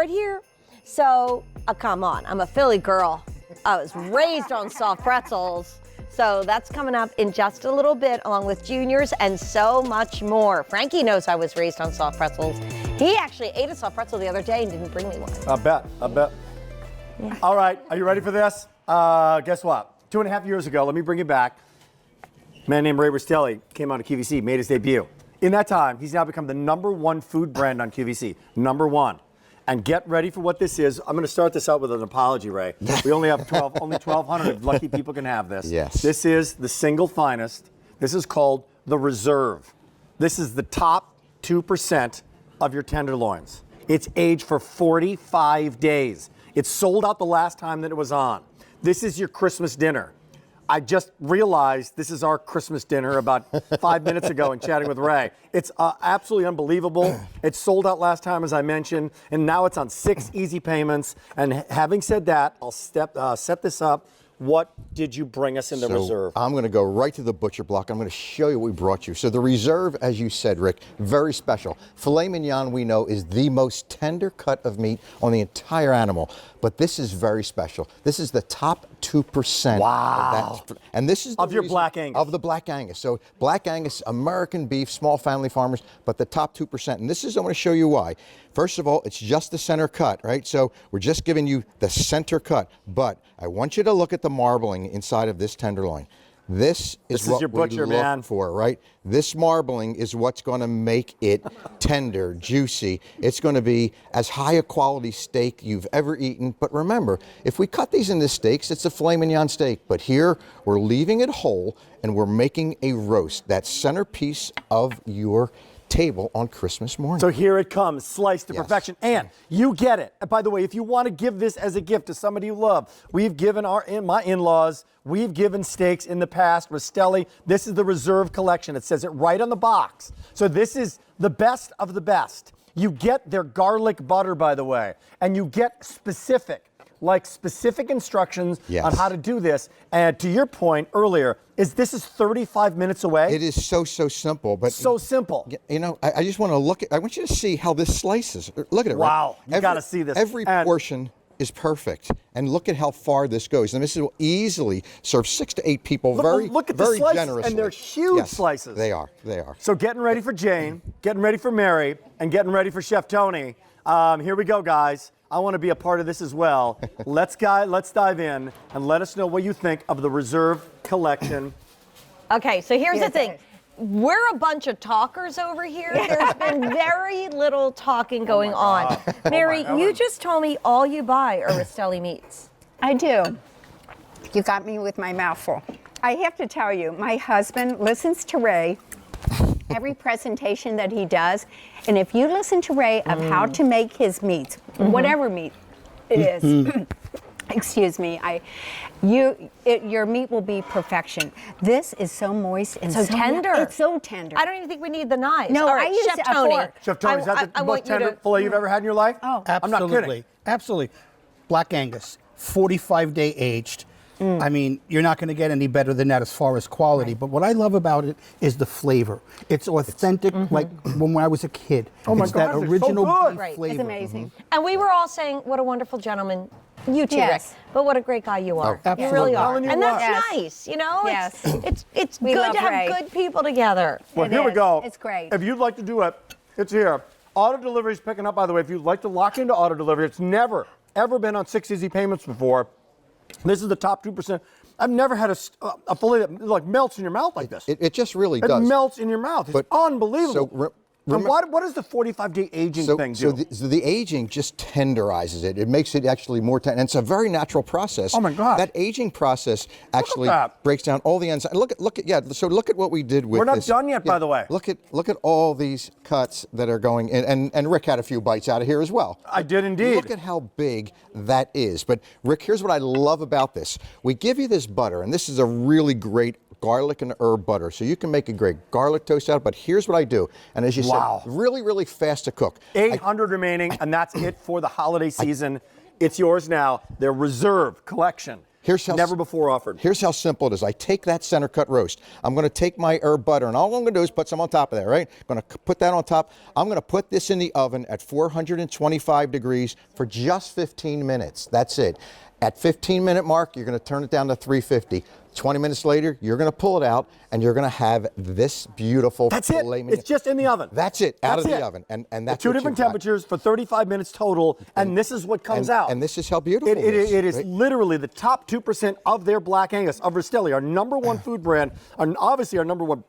right here. So, come on, I'm a Philly girl. I was raised on soft pretzels. So that's coming up in just a little bit, along with juniors and so much more. Frankie knows I was raised on soft pretzels. He actually ate a soft pretzel the other day and didn't bring me one. I bet. Yeah. All right, are you ready for this? Guess what? 2.5 years ago, let me bring you back. A man named Ray Rastelli came on to QVC, made his debut. In that time, he's now become the #1 food brand on QVC. #1. And get ready for what this is. I'm going to start this out with an apology, Ray. We only have only 1,200 lucky people can have this. Yes. This is the single finest. This is called the Reserve. This is the top 2% of your tenderloins. It's aged for 45 days. It's sold out the last time that it was on. This is your Christmas dinner. I just realized this is our Christmas dinner about 5 minutes ago in chatting with Ray. It's absolutely unbelievable. It sold out last time, as I mentioned, and now it's on 6 easy payments. And having said that, I'll set this up. What did you bring us in the Reserve? I'm going to go right to the butcher block. I'm going to show you what we brought you. So the Reserve, as you said, Rick, very special. Filet mignon, we know, is the most tender cut of meat on the entire animal. But this is very special. This is the top 2%. Wow. Of that. And this is of your Black Angus. Of the Black Angus. So Black Angus, American beef, small family farmers, but the top 2%. And this is, I want to show you why. First of all, it's just the center cut, right? So we're just giving you the center cut. But I want you to look at the marbling inside of this tenderloin. This is what your butcher, we look man. for, right? This marbling is what's going to make it tender, juicy. It's going to be as high a quality steak you've ever eaten. But remember, if we cut these into steaks, it's a filet mignon steak. But here, we're leaving it whole, and we're making a roast, that centerpiece of your table on Christmas morning. So here it comes, sliced to perfection. And you get it. And by the way, if you want to give this as a gift to somebody you love, we've given my in-laws, we've given steaks in the past. Rastelli, this is the Reserve collection. It says it right on the box. So this is the best of the best. You get their garlic butter, by the way, and you get specific instructions on how to do this. And to your point earlier, this is 35 minutes away. It is so simple, but so simple. You know, I just want to look at. I want you to see how this slices. Look at it. Wow, right? You got to see this. Every portion is perfect, and look at how far this goes. And this will easily serve 6 to 8 people. Look at the very slices, generously. and they're huge slices. They are. So getting ready for Jane, getting ready for Mary, and getting ready for Chef Tony. Here we go, guys. I want to be a part of this as well. Let's dive in and let us know what you think of the Reserve collection. Okay, so here's the thing. We're a bunch of talkers over here. There's been very little talking going on. Mary, you just told me all you buy are Rastelli meats. I do. You got me with my mouth full. I have to tell you, my husband listens to Ray every presentation that he does, and if you listen to Ray of how to make his meats, whatever meat it is, excuse me, your meat will be perfection. This is so moist and so tender. It's so tender. I don't even think we need the knives. No, all right, I use Chef a Tony. fork. Chef Tony, is that the most tender filet you've ever had in your life? Oh, I'm not kidding. Absolutely. Black Angus, 45-day aged. I mean, you're not going to get any better than that as far as quality. But what I love about it is the flavor. It's authentic, like when I was a kid. Oh my it's God, that they're original so good. beef flavor. It's amazing. And we were all saying, what a wonderful gentleman you two, Yes. Rick. But what a great guy you are. Oh, you really are. Telling you And what. that's nice, you know? Yes. It's We good love to have Ray. good people together. Well, It here we is. go. It's great. If you'd like to do it, it's here. Auto delivery is picking up, by the way. If you'd like to lock into auto delivery, it's never, ever been on 6 easy payments before. This is the top 2%. I've never had a fillet that like melts in your mouth like this. It just really It does. melts in your mouth. It's But- unbelievable. so and what does the 45-day aging thing do? So the aging just tenderizes it. It makes it actually more tender. And it's a very natural process. Oh, my God. That aging process actually that. breaks down all the enzymes. Look at So look at what we did with We're not this. done yet, by the way. Look at all these cuts that are going in. And Rick had a few bites out of here as well. I did indeed. Look at how big that is. But Rick, here's what I love about this. We give you this butter, and this is a really great garlic and herb butter. So you can make a great garlic toast out of it. But here's what I do. And as you Wow. said, really, really fast to cook. 800 remaining, and that's it for the holiday season. It's yours now. Their Reserve collection. Never before offered. Here's how simple it is. I take that center cut roast. I'm going to take my herb butter, and all I'm going to do is put some on top of that, right? I'm going to put that on top. I'm going to put this in the oven at 425 degrees for just 15 minutes. That's it. At 15-minute mark, you're going to turn it down to 350. 20 minutes later, you're going to pull it out, and you're going to have this beautiful. That's it. It's just in the oven. That's it. Out of the oven, and that's two different temperatures for 35 minutes total, and this is what comes out. And this is how beautiful it is. Right? Literally the top 2% of their Black Angus of Rastelli, our number one food brand, and obviously our number one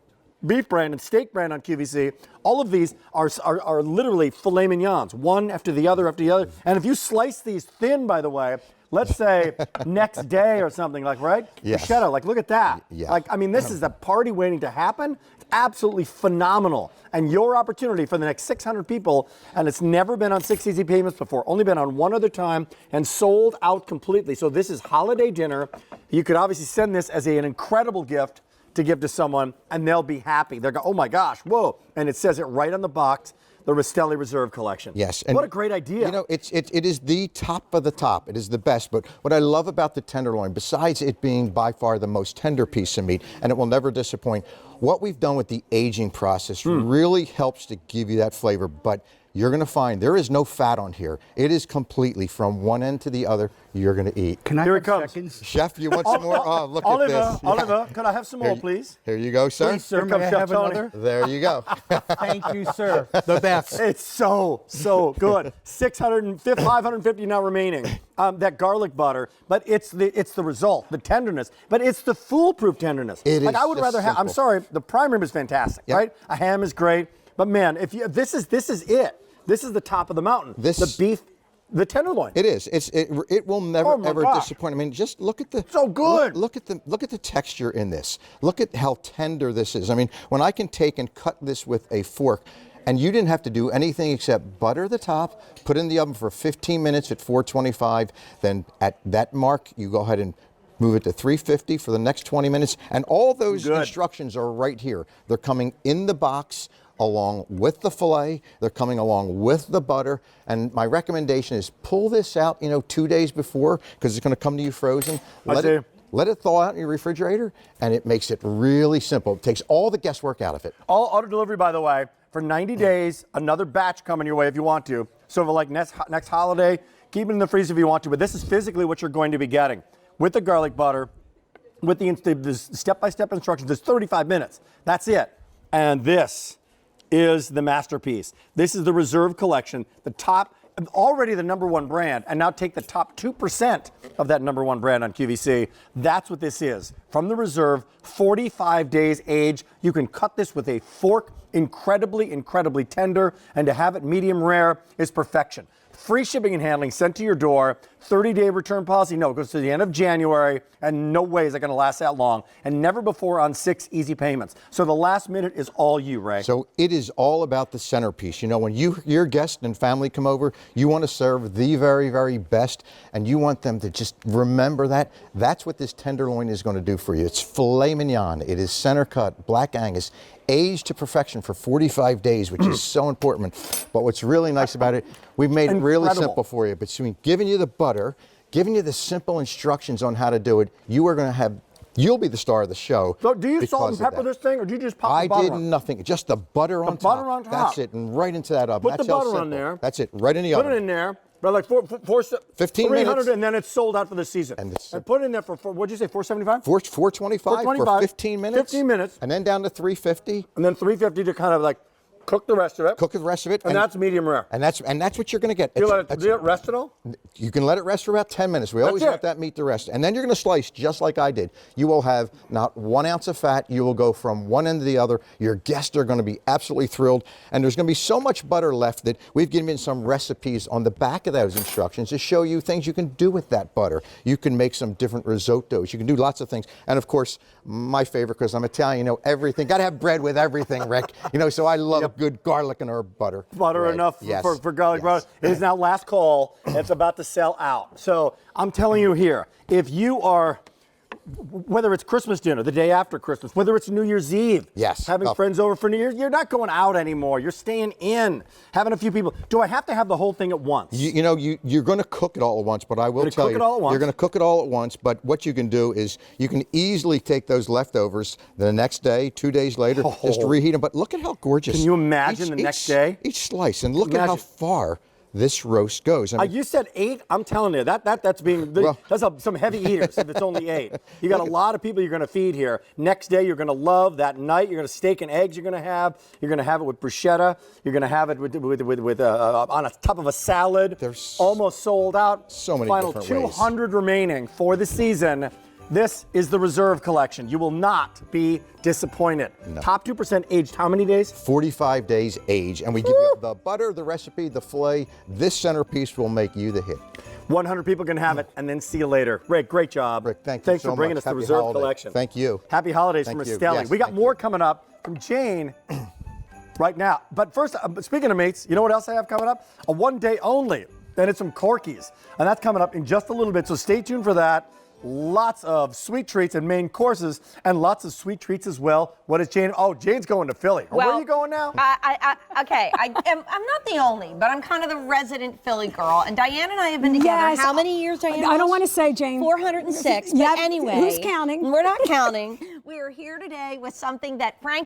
beef brand and steak brand on QVC. All of these are literally filet mignons, one after the other after the other. And if you slice these thin, by the way, let's say next day or something, like, right? Yes. Shadow, like, look at that. Yeah. Like, I mean, this is a party waiting to happen. It's absolutely phenomenal. And your opportunity for the next 600 people, and it's never been on 6 easy payments before, only been on one other time, and sold out completely. So this is holiday dinner. You could obviously send this as an incredible gift to give to someone, and they'll be happy. They'll go, oh my gosh, whoa. And it says it right on the box. The Rastelli Reserve Collection. Yes. And what a great idea. You know, it is the top of the top. It is the best. But what I love about the tenderloin, besides it being by far the most tender piece of meat, and it will never disappoint, what we've done with the aging process really helps to give you that flavor. But you're going to find there is no fat on here. It is completely from one end to the other. You're going to eat. Can I Here have it comes. seconds? Chef, you want some more? Oh, look at this. Oliver, can I have some more, please? Here you go, sir. Please, sir, Here may I comes have Chef Tony. another? There you go. Thank you, sir. The best. It's so good. 550 now remaining. That garlic butter, but it's the result, the tenderness, but it's the foolproof tenderness. It like is I would just rather have. I'm simple. sorry, the prime rib is fantastic, Yep. right? A ham is great, but man, this is it. This is the top of the mountain. The beef, the tenderloin. It is. It will never Oh my ever gosh. disappoint. I mean, just look at the So good. Look at the texture in this. Look at how tender this is. I mean, when I can take and cut this with a fork, and you didn't have to do anything except butter the top, put it in the oven for 15 minutes at 425. Then at that mark, you go ahead and move it to 350 for the next 20 minutes. And all those instructions are right here. They're coming in the box along with the filet. They're coming along with the butter. And my recommendation is pull this out, 2 days before, because it's going to come to you frozen. Let it thaw out in your refrigerator, and it makes it really simple. It takes all the guesswork out of it. All auto delivery, by the way, for 90 days. Another batch coming your way if you want to. So for like next holiday, keep it in the freezer if you want to. But this is physically what you're going to be getting with the garlic butter, with the step-by-step instructions. It's 35 minutes. That's it. And this is the masterpiece. This is the Reserve Collection, the top, already the number one brand, and now take the top 2% of that number one brand on QVC. That's what this is. From the Reserve, 45 days age. You can cut this with a fork, incredibly, incredibly tender, and to have it medium rare is perfection. Free shipping and handling sent to your door. 30-day return policy. No, it goes to the end of January, and no way is it going to last that long. And never before on 6 easy payments. So the last minute is all you, Ray. So it is all about the centerpiece. When your guests and family come over, you want to serve the very, very best, and you want them to just remember that. That's what this tenderloin is going to do for you. It's filet mignon. It is center cut, Black Angus, aged to perfection for 45 days, which is so important. But what's really nice about it, we've made it really simple for you. Between giving you the butter, giving you the simple instructions on how to do it, you'll be the star of the show. So do you salt and pepper this thing, or do you just pop the I butter did on? nothing. Just the butter on top. Butter on top. That's it, and right into that oven. Put That's the how butter simple. on there. That's it, right in the oven. Put it in there. But like 15 300, minutes. and then it's sold out for the season. And put it in there for what'd you say, 475? 425 for 15 minutes. 15 minutes. And then down to 350. And then 350 to kind of like cook the rest of it. Cook the rest of it. And that's medium rare. And that's what you're going to get. You let it rest at all? You can let it rest for about 10 minutes. We always let that meat to rest. And then you're going to slice just like I did. You will have not 1 ounce of fat. You will go from one end to the other. Your guests are going to be absolutely thrilled. And there's going to be so much butter left that we've given you some recipes on the back of those instructions to show you things you can do with that butter. You can make some different risottos. You can do lots of things. And of course, my favorite, because I'm Italian, everything. Got to have bread with everything, Rick. So I love good garlic and herb butter. Butter right. enough Yes. for garlic Yes. butter. It is now last call. It's about to sell out. So I'm telling you here, if you are whether it's Christmas dinner, the day after Christmas, whether it's New Year's Eve, Yes. having friends over for New Year's, you're not going out anymore. You're staying in, having a few people. Do I have to have the whole thing at once? You're going to cook it all at once, but I will tell you, you're going to cook it all at once. But what you can do is you can easily take those leftovers the next day, 2 days later, just reheat them. But look at how gorgeous. Can you imagine the next day? Each slice, and look at how far this roast goes. I mean, you said 8. I'm telling you, that's some heavy eaters if it's only 8. You got a lot of people you're going to feed here. Next day, you're going to love. That night, you're going to steak and eggs. You're going to have. You're going to have it with bruschetta. You're going to have it with on a top of a salad. There's almost sold out. So many Final different ways. 200 remaining for the season. This is the Reserve Collection. You will not be disappointed. No. Top 2% aged how many days? 45 days age, and we give you the butter, the recipe, the filet. This centerpiece will make you the hit. 100 people can have it, and then see you later. Rick, great job. Rick, thanks for so bringing much. us the Happy Reserve holiday. Collection. Thank you. Happy holidays Thank from you. Rastelli. Yes, We got thank more you. coming up from Jane right now. But first, speaking of meats, you know what else I have coming up? A one day only, and it's from Corky's, and that's coming up in just a little bit. So stay tuned for that. Lots of sweet treats and main courses, and lots of sweet treats as well. What is Jane? Oh, Jane's going to Philly. Where are you going now? Okay, I'm not the only, but I'm kind of the resident Philly girl. And Diane and I have been together. Yes. How many years, Diane? I don't want to say, Jane. 406. Yep. But anyway, Who's counting? We're not counting. We are here today with something that Frank